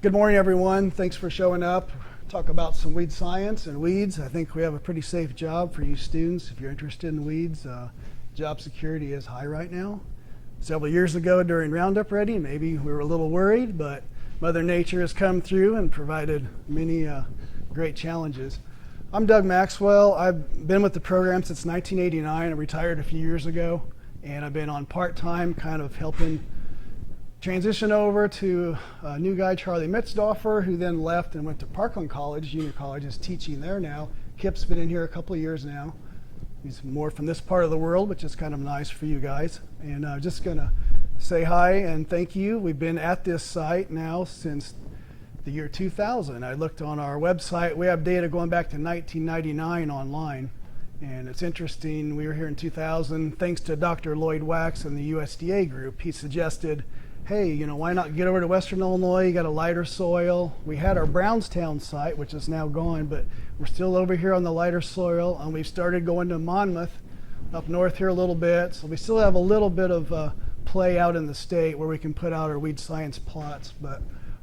Good morning, everyone. Thanks for showing up. Talk about some weed science and weeds. I think we have a pretty safe job for you students if you're interested in weeds. Job security is high right now. Several years ago during Roundup Ready, maybe we were a little worried, but Mother Nature has come through and provided many great challenges. I'm Doug Maxwell. I've been with the program since 1989. I retired a few years ago, and I've been on part-time kind of helping transition over to a new guy, Charlie Mitzdorfer, who then left and went to Parkland College, Junior College, is teaching there now. Kip's been in here a couple of years now. He's more from this part of the world, which is kind of nice for you guys. And I'm just going to say hi and thank you. We've been at this site now since the year 2000. I looked on our website. We have data going back to 1999 online. And it's interesting, we were here in 2000. Thanks to Dr. Lloyd Wax and the USDA group, he suggested, hey, why not get over to Western Illinois? You got a lighter soil. We had our Brownstown site, which is now gone, but we're still over here on the lighter soil. And we've started going to Monmouth, up north here a little bit. So we still have a little bit of play out in the state where we can put out our weed science plots. But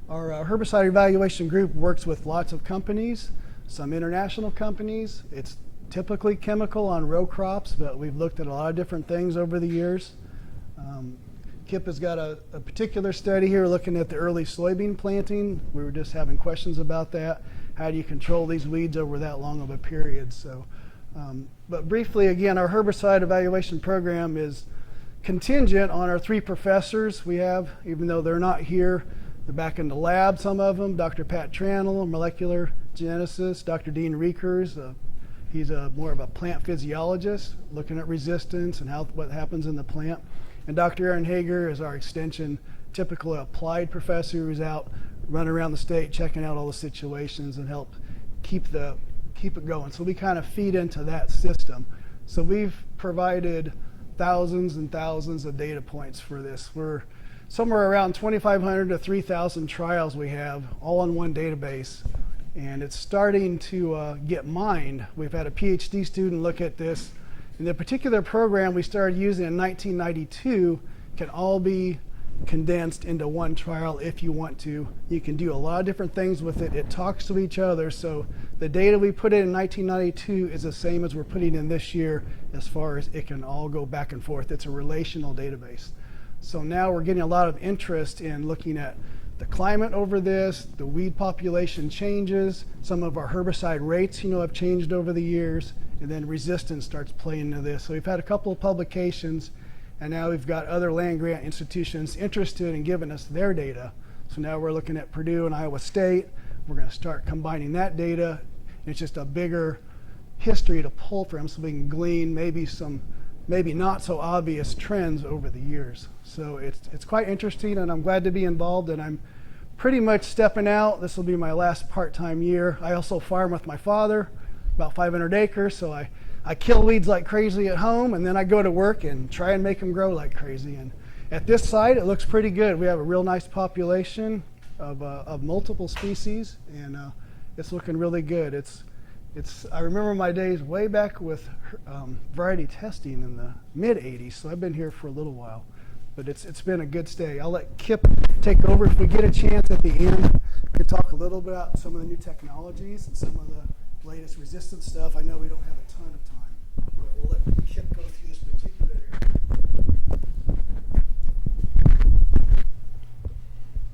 our herbicide evaluation group works with lots of companies, some international companies. It's typically chemical on row crops, but we've looked at a lot of different things over the years. Kip has got a particular study here looking at the early soybean planting. We were just having questions about that. How do you control these weeds over that long of a period? So, but briefly, again, our herbicide evaluation program is contingent on our three professors we have, even though they're not here. They're back in the lab, some of them. Dr. Pat Tranel, molecular geneticist. Dr. Dean Reekers, he's more of a plant physiologist, looking at resistance and what happens in the plant. And Dr. Aaron Hager is our extension, typical applied professor who's out running around the state, checking out all the situations and help keep it going. So we kind of feed into that system. So we've provided thousands and thousands of data points for this. We're somewhere around 2,500 to 3,000 trials we have, all in one database. And it's starting to get mined. We've had a PhD student look at this. And the particular program we started using in 1992 can all be condensed into one trial if you want to. You can do a lot of different things with it. It talks to each other. So the data we put in 1992 is the same as we're putting in this year as far as it can all go back and forth. It's a relational database. So now we're getting a lot of interest in looking at the climate over this, the weed population changes, some of our herbicide rates, have changed over the years, and then resistance starts playing into this. So we've had a couple of publications, and now we've got other land grant institutions interested in giving us their data. So now we're looking at Purdue and Iowa State. We're going to start combining that data. It's just a bigger history to pull from so we can glean maybe not so obvious trends over the years. So it's quite interesting, and I'm glad to be involved, and I'm pretty much stepping out. This will be my last part-time year. I also farm with my father, about 500 acres, so I kill weeds like crazy at home, and then I go to work and try and make them grow like crazy. And at this site, it looks pretty good. We have a real nice population of multiple species, and it's looking really good. I remember my days way back with variety testing in the mid-'80s, so I've been here for a little while. But it's been a good stay. I'll let Kip take over if we get a chance at the end. We can talk a little bit about some of the new technologies and some of the latest resistance stuff. I know we don't have a ton of time, but we'll let Kip go through this particular area.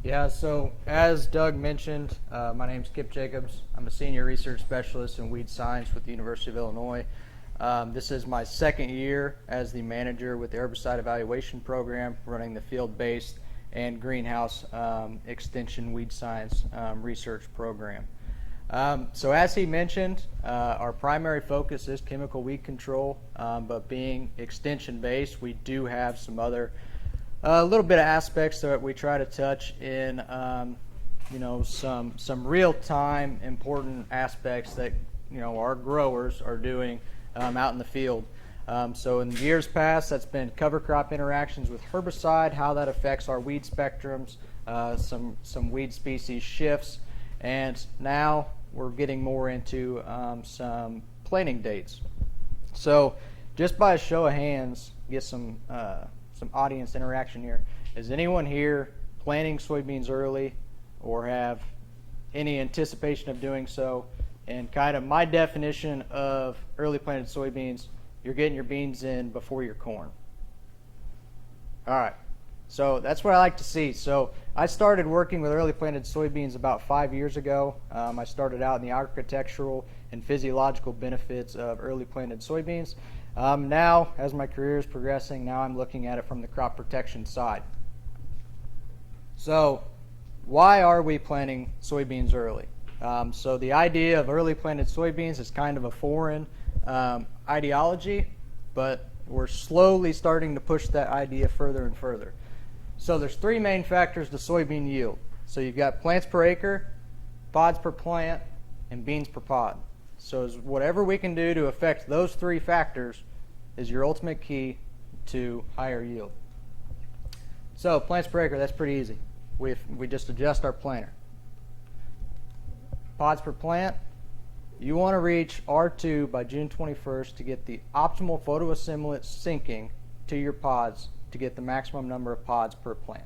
Yeah, so as Doug mentioned, my name's Kip Jacobs. I'm a senior research specialist in weed science with the University of Illinois. This is my second year as the manager with the herbicide evaluation program, running the field-based and greenhouse extension weed science research program. So as he mentioned, our primary focus is chemical weed control, but being extension-based, we do have some other little bit of aspects that we try to touch in some real-time important aspects that our growers are doing out in the field. So in years past, that's been cover crop interactions with herbicide, how that affects our weed spectrums, some weed species shifts, and now we're getting more into some planting dates. So just by a show of hands, get some audience interaction here. Is anyone here planting soybeans early or have any anticipation of doing so. And kind of my definition of early planted soybeans, you're getting your beans in before your corn. All right, so that's what I like to see. So I started working with early planted soybeans about 5 years ago. I started out in the architectural and physiological benefits of early planted soybeans. Now, as my career is progressing, now I'm looking at it from the crop protection side. So why are we planting soybeans early? So the idea of early planted soybeans is kind of a foreign ideology, but we're slowly starting to push that idea further and further. So there's three main factors to soybean yield. So you've got plants per acre, pods per plant, and beans per pod. So whatever we can do to affect those three factors is your ultimate key to higher yield. So plants per acre, that's pretty easy. We just adjust our planter. Pods per plant, you want to reach R2 by June 21st to get the optimal photoassimilate sinking to your pods to get the maximum number of pods per plant.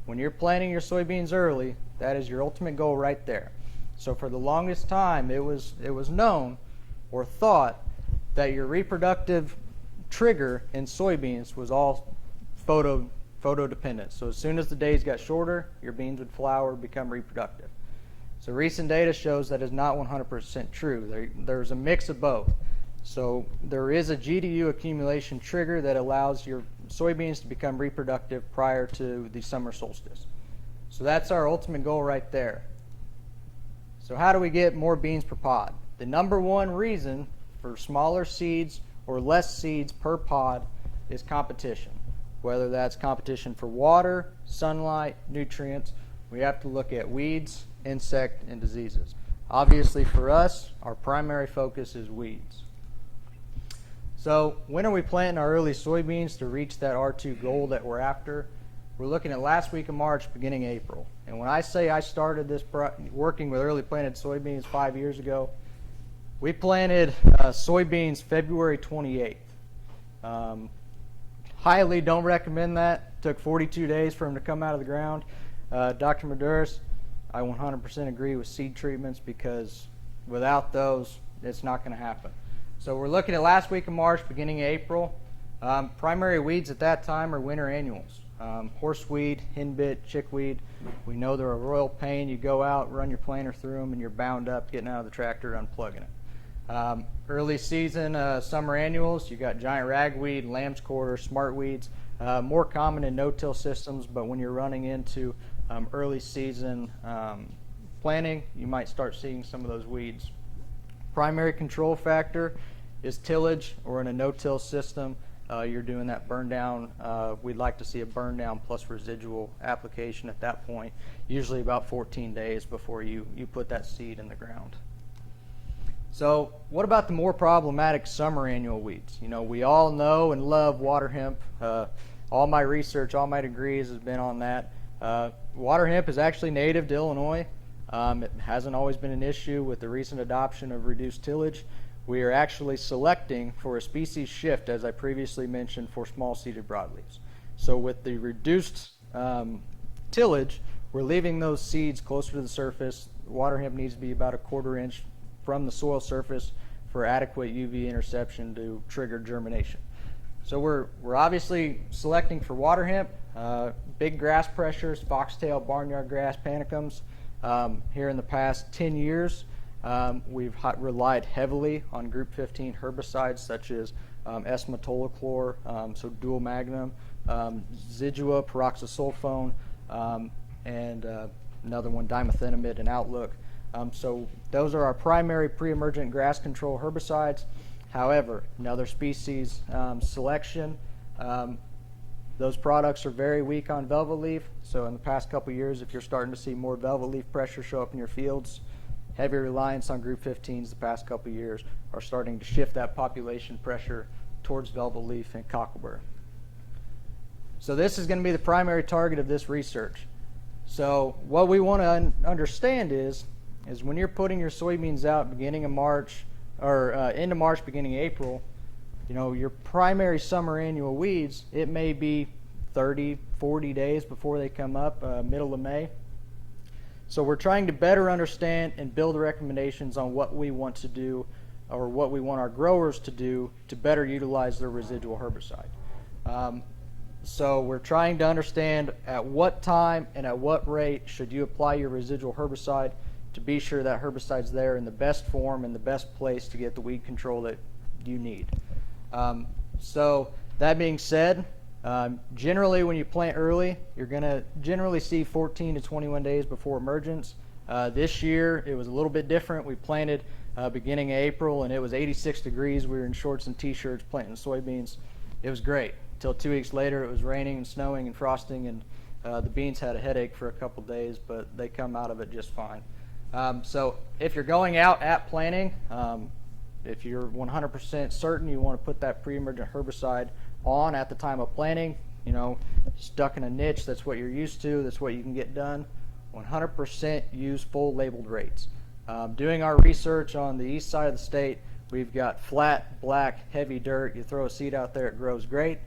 When you're planting your soybeans early, that is your ultimate goal right there. So for the longest time, it was known or thought that your reproductive trigger in soybeans was all photo dependent. So as soon as the days got shorter, your beans would flower, become reproductive. So recent data shows that is not 100% true. There's a mix of both. So there is a GDU accumulation trigger that allows your soybeans to become reproductive prior to the summer solstice. So that's our ultimate goal right there. So how do we get more beans per pod? The number one reason for smaller seeds or less seeds per pod is competition. Whether that's competition for water, sunlight, nutrients, we have to look at weeds, insect, and diseases. Obviously for us, our primary focus is weeds. So when are we planting our early soybeans to reach that R2 goal that we're after? We're looking at last week of March, beginning April. And when I say I started this working with early planted soybeans 5 years ago, we planted soybeans February 28th. Highly don't recommend that. Took 42 days for them to come out of the ground. Dr. Maduris, I 100% agree with seed treatments because without those, it's not going to happen. So we're looking at last week of March, beginning of April. Primary weeds at that time are winter annuals. Horseweed, henbit, chickweed. We know they're a royal pain. You go out, run your planter through them, and you're bound up getting out of the tractor, unplugging it. Early season summer annuals, you got giant ragweed, lamb's quarter, smartweeds. More common in no-till systems, but when you're running into early season planting, you might start seeing some of those weeds. Primary control factor is tillage, or in a no-till system, you're doing that burn down. We'd like to see a burn down plus residual application at that point, usually about 14 days before you put that seed in the ground. So what about the more problematic summer annual weeds? You know, we all know and love water hemp. All my research, all my degrees has been on that. Water hemp is actually native to Illinois. It hasn't always been an issue with the recent adoption of reduced tillage. We are actually selecting for a species shift, as I previously mentioned, for small-seeded broadleaves. So with the reduced tillage, we're leaving those seeds closer to the surface. Water hemp needs to be about 1/4 inch from the soil surface for adequate UV interception to trigger germination. So we're obviously selecting for water hemp, big grass pressures, foxtail, barnyard grass, panicums. Here in the past 10 years, we've relied heavily on group 15 herbicides such as S-metolachlor, so dual magnum, Residual, peroxysulfone, and another one, dimethenamide and Outlook. So those are our primary pre-emergent grass control herbicides. However, another species selection, those products are very weak on velvet leaf. So in the past couple years, if you're starting to see more velvet leaf pressure show up in your fields, heavy reliance on group 15s the past couple years are starting to shift that population pressure towards velvet leaf and cockleburr. So this is going to be the primary target of this research. So what we want to understand is when you're putting your soybeans out beginning of March or end of March, beginning of April, you know, your primary summer annual weeds, it may be 30, 40 days before they come up, middle of May. So we're trying to better understand and build recommendations on what we want to do, or what we want our growers to do to better utilize their residual herbicide. So we're trying to understand at what time and at what rate should you apply your residual herbicide to be sure that herbicide's there in the best form and the best place to get the weed control that you need. So that being said, generally when you plant early, you're going to generally see 14 to 21 days before emergence. This year it was a little bit different. We planted beginning of April and it was 86 degrees. We were in shorts and t-shirts planting soybeans. It was great until 2 weeks later. It was raining and snowing and frosting, and the beans had a headache for a couple days, but they come out of it just fine. So if you're going out at planting, if you're 100% certain you want to put that pre-emergent herbicide on at the time of planting, you know, stuck in a niche, that's what you're used to, that's what you can get done, 100% use full labeled rates. Doing our research on the east side of the state, we've got flat, black, heavy dirt. You throw a seed out there, it grows great.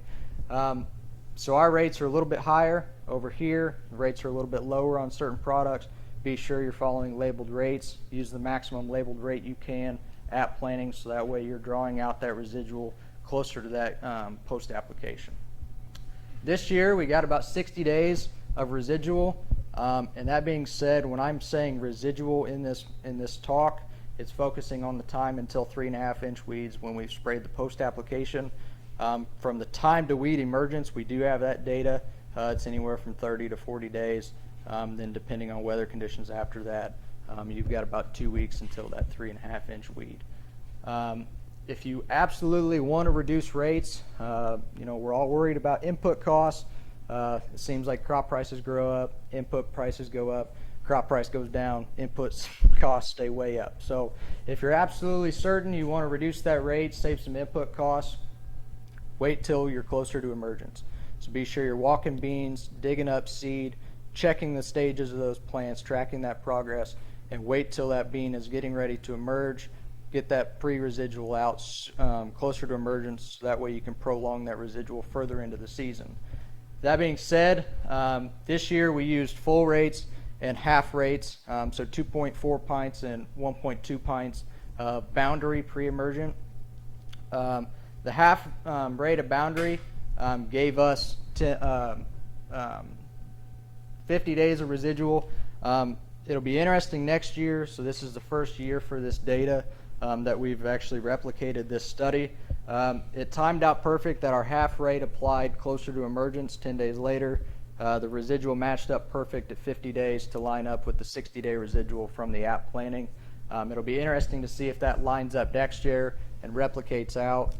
So our rates are a little bit higher. Over here, the rates are a little bit lower on certain products. Be sure you're following labeled rates. Use the maximum labeled rate you can at planting, so that way you're drawing out that residual closer to that post-application. This year we got about 60 days of residual, and that being said, when I'm saying residual in this talk, it's focusing on the time until 3.5-inch weeds when we've sprayed the post-application. From the time to weed emergence, we do have that data. It's anywhere from 30 to 40 days. Then depending on weather conditions after that, you've got about 2 weeks until that 3.5-inch weed. If you absolutely want to reduce rates, you know, we're all worried about input costs. It seems like crop prices grow up, input prices go up, crop price goes down, input costs stay way up. So if you're absolutely certain you want to reduce that rate, save some input costs, wait till you're closer to emergence. So be sure you're walking beans, digging up seed, checking the stages of those plants, tracking that progress, and wait till that bean is getting ready to emerge. Get that pre-residual out closer to emergence, so that way you can prolong that residual further into the season. That being said, this year we used full rates and half rates, so 2.4 pints and 1.2 pints of boundary pre-emergent. The half rate of boundary gave us 50 days of residual. It'll be interesting next year, so this is the first year for this data that we've actually replicated this study. It timed out perfect that our half rate applied closer to emergence 10 days later. The residual matched up perfect at 50 days to line up with the 60-day residual from the app planning. It'll be interesting to see if that lines up next year and replicates out.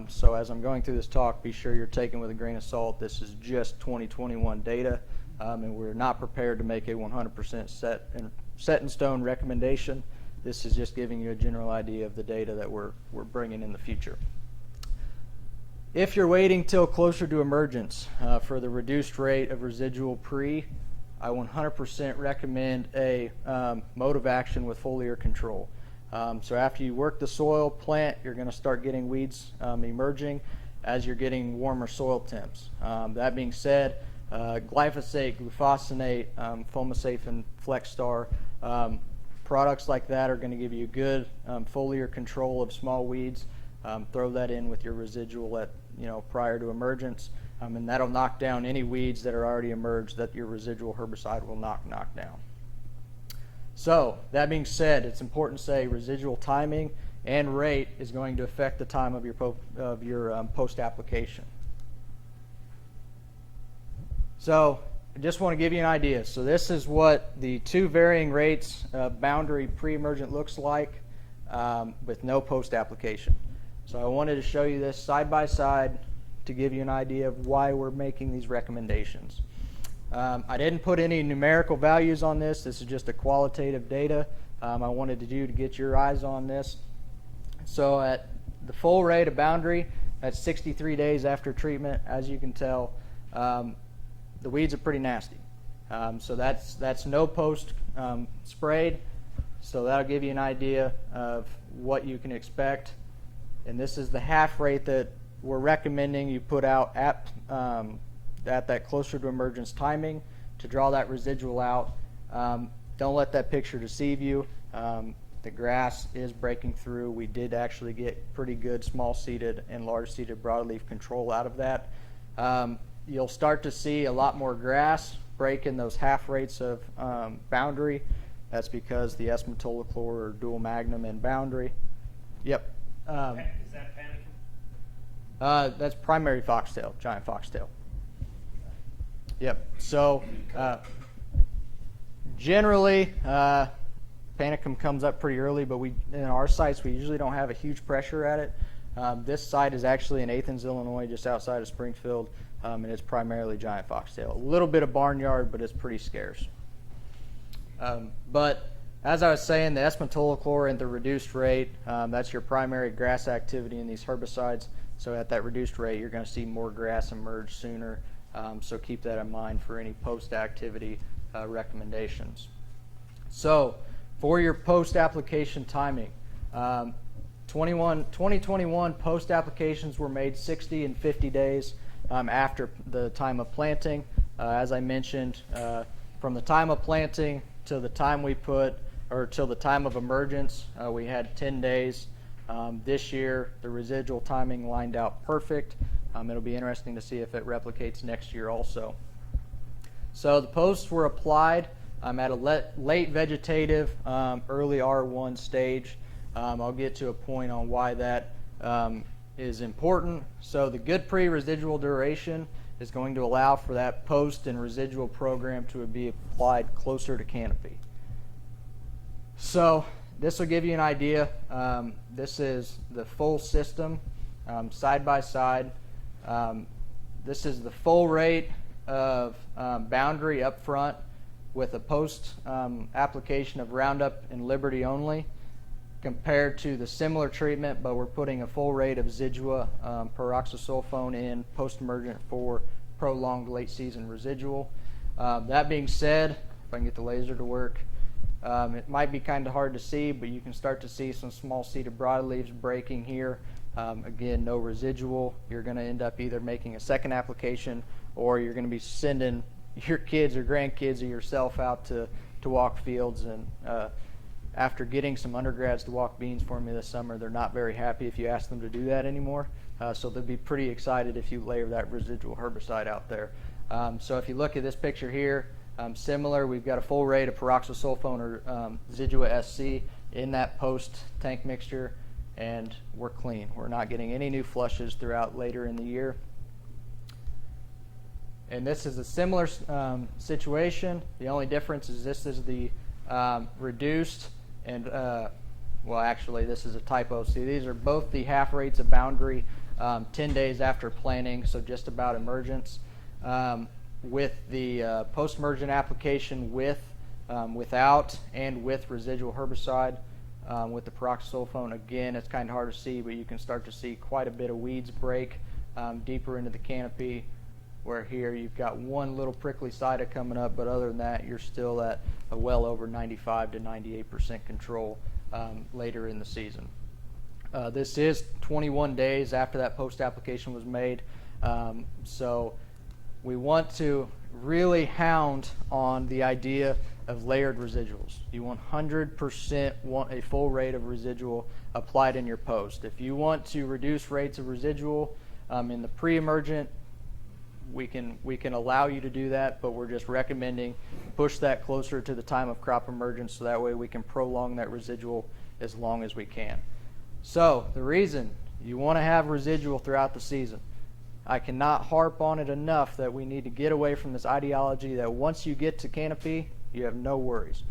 So as I'm going through this talk, be sure you're taking with a grain of salt. This is just 2021 data, and we're not prepared to make a 100% set in stone recommendation. This is just giving you a general idea of the data that we're bringing in the future. If you're waiting till closer to emergence for the reduced rate of residual pre, I 100% recommend a mode of action with foliar control. So after you work the soil plant, you're going to start getting weeds emerging as you're getting warmer soil temps. That being said, glyphosate, glufosinate, Fomasafe, and Flexstar, products like that are going to give you good foliar control of small weeds. Throw that in with your residual at, prior to emergence, and that'll knock down any weeds that are already emerged that your residual herbicide will knock down. So that being said, it's important to say residual timing and rate is going to affect the time of your post application. So I just want to give you an idea. So this is what the two varying rates boundary pre-emergent looks like with no post application. So I wanted to show you this side by side to give you an idea of why we're making these recommendations. I didn't put any numerical values on this. This is just a qualitative data I wanted to do to get your eyes on this. So at the full rate of boundary, that's 63 days after treatment. As you can tell, the weeds are pretty nasty. So that's no post sprayed. So that'll give you an idea of what you can expect. And this is the half rate that we're recommending you put out at that closer to emergence timing to draw that residual out. don't let that picture deceive you. The grass is breaking through. We did actually get pretty good small seeded and large seeded broadleaf control out of that. You'll start to see a lot more grass break in those half rates of boundary. That's because the S-metolachlor or dual magnum in boundary. Yep. Is that panicum? That's primary foxtail, giant foxtail. Yep. So generally, panicum comes up pretty early, but in our sites we usually don't have a huge pressure at it. This site is actually in Athens, Illinois, just outside of Springfield, and it's primarily giant foxtail. A little bit of barnyard, but it's pretty scarce. But as I was saying, the S-metolachlor and the reduced rate, that's your primary grass activity in these herbicides. So at that reduced rate, you're going to see more grass emerge sooner. So keep that in mind for any post-activity recommendations. So for your post-application timing, 2021 post-applications were made 60 and 50 days after the time of planting. As I mentioned, from the time of planting till the time till the time of emergence, we had 10 days. This year, the residual timing lined out perfect. It'll be interesting to see if it replicates next year also. So the posts were applied at a late vegetative, early R1 stage. I'll get to a point on why that is important. So the good pre-residual duration is going to allow for that post and residual program to be applied closer to canopy. So this will give you an idea. This is the full system, side by side. This is the full rate of boundary up front with a post application of Roundup and Liberty only, compared to the similar treatment, but we're putting a full rate of Residual peroxysulfone in post-emergent for prolonged late season residual. That being said, if I can get the laser to work, it might be kind of hard to see, but you can start to see some small seeded broadleaves breaking here. Again, no residual. You're going to end up either making a second application, or you're going to be sending your kids or grandkids or yourself out to walk fields. And after getting some undergrads to walk beans for me this summer, they're not very happy if you ask them to do that anymore. So they'll be pretty excited if you layer that residual herbicide out there. So if you look at this picture here, similar, we've got a full rate of peroxysulfone or Residual SC in that post tank mixture, and we're clean. We're not getting any new flushes throughout later in the year. And this is a similar situation. The only difference is this is the reduced and, well, actually, this is a typo. See, these are both the half rates of boundary 10 days after planting, so just about emergence. With the post-emergent application without and with residual herbicide, with the peroxysulfone, again, it's kind of hard to see, but you can start to see quite a bit of weeds break deeper into the canopy, where here you've got one little prickly sida coming up, but other than that, you're still at a well over 95 to 98% control later in the season. This is 21 days after that post-application was made, so we want to really hound on the idea of layered residuals. You 100% want a full rate of residual applied in your post. If you want to reduce rates of residual in the pre-emergent, we can allow you to do that, but we're just recommending push that closer to the time of crop emergence, so that way we can prolong that residual as long as we can. So the reason you want to have residual throughout the season, I cannot harp on it enough that we need to get away from this ideology that once you get to canopy, you have no worries.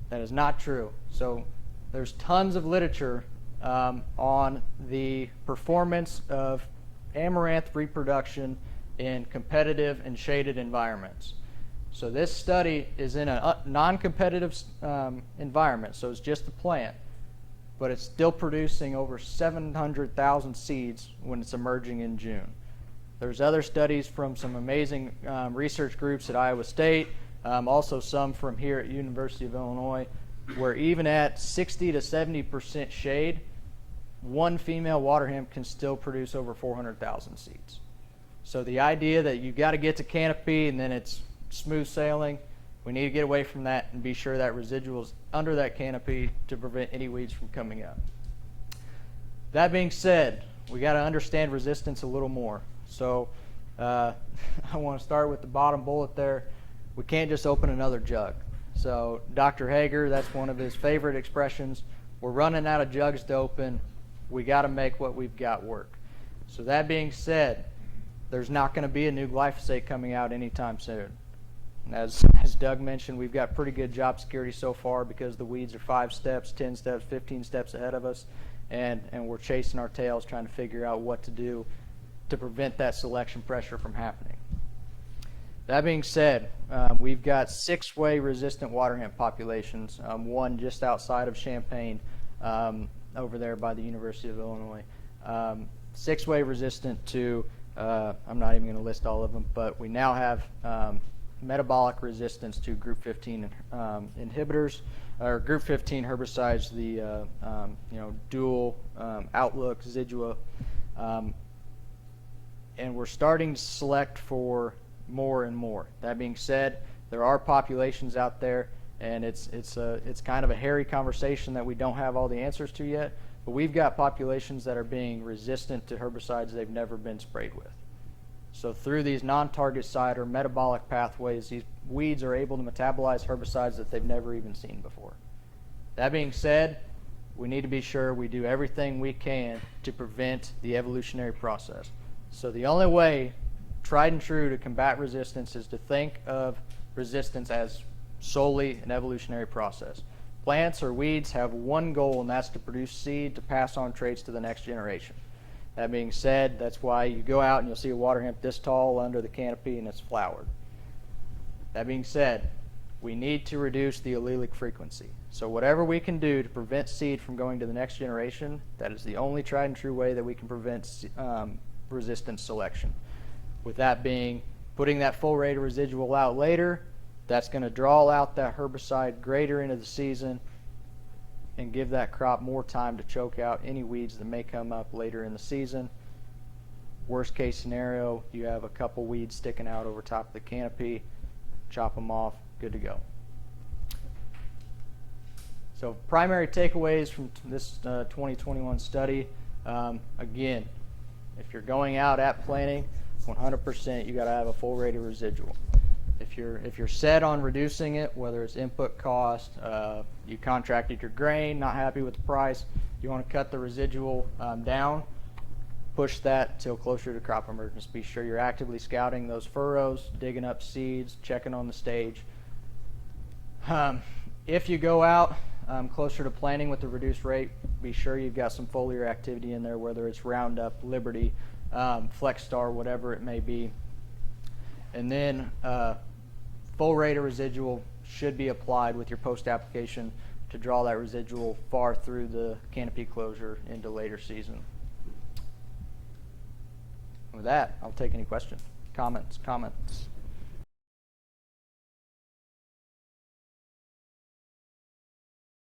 That is not true. So there's tons of literature on the performance of amaranth reproduction in competitive and shaded environments. So this study is in a non-competitive environment, so it's just the plant, but it's still producing over 700,000 seeds when it's emerging in June. There's other studies from some amazing research groups at Iowa State, also some from here at University of Illinois, where even at 60 to 70% shade, one female water hemp can still produce over 400,000 seeds. So the idea that you've got to get to canopy and then it's smooth sailing, We need to get away from that and be sure that residuals under that canopy to prevent any weeds from coming up. That being said, we got to understand resistance a little more. So I want to start with the bottom bullet there. We can't just open another jug. So Dr. Hager, that's one of his favorite expressions. We're running out of jugs to open. We got to make what we've got work. So that being said, there's not going to be a new glyphosate coming out anytime soon. As Doug mentioned, we've got pretty good job security so far because the weeds are 5 steps, 10 steps, 15 steps ahead of us, and we're chasing our tails trying to figure out what to do to prevent that selection pressure from happening. That being said, we've got 6-way resistant water hemp populations, one just outside of Champaign over there by the University of Illinois. 6-way resistant to, I'm not even going to list all of them, but we now have metabolic resistance to group 15 inhibitors, or group 15 herbicides, the dual outlook, Residual, and we're starting to select for more and more. That being said, there are populations out there, and it's kind of a hairy conversation that we don't have all the answers to yet, but we've got populations that are being resistant to herbicides they've never been sprayed with. So through these non-target side or metabolic pathways, these weeds are able to metabolize herbicides that they've never even seen before. That being said, we need to be sure we do everything we can to prevent the evolutionary process. So the only way, tried and true, to combat resistance is to think of resistance as solely an evolutionary process. Plants or weeds have one goal, and that's to produce seed to pass on traits to the next generation. That being said, that's why you go out and you'll see a water hemp this tall under the canopy and it's flowered. That being said, we need to reduce the allelic frequency. So whatever we can do to prevent seed from going to the next generation, that is the only tried and true way that we can prevent resistance selection. With that being, putting that full rate of residual out later, that's going to draw out that herbicide greater into the season and give that crop more time to choke out any weeds that may come up later in the season. Worst case scenario, you have a couple weeds sticking out over top of the canopy, chop them off, good to go. So primary takeaways from this 2021 study, again, if you're going out at planting, 100% you got to have a full rate of residual. If you're set on reducing it, whether it's input cost, you contracted your grain, not happy with the price, you want to cut the residual down, push that till closer to crop emergence. Be sure you're actively scouting those furrows, digging up seeds, checking on the stage. If you go out closer to planting with the reduced rate, be sure you've got some foliar activity in there, whether it's Roundup, Liberty, Flex Star, whatever it may be. And then full rate of residual should be applied with your post-application to draw that residual far through the canopy closure into later season. With that, I'll take any questions, comments.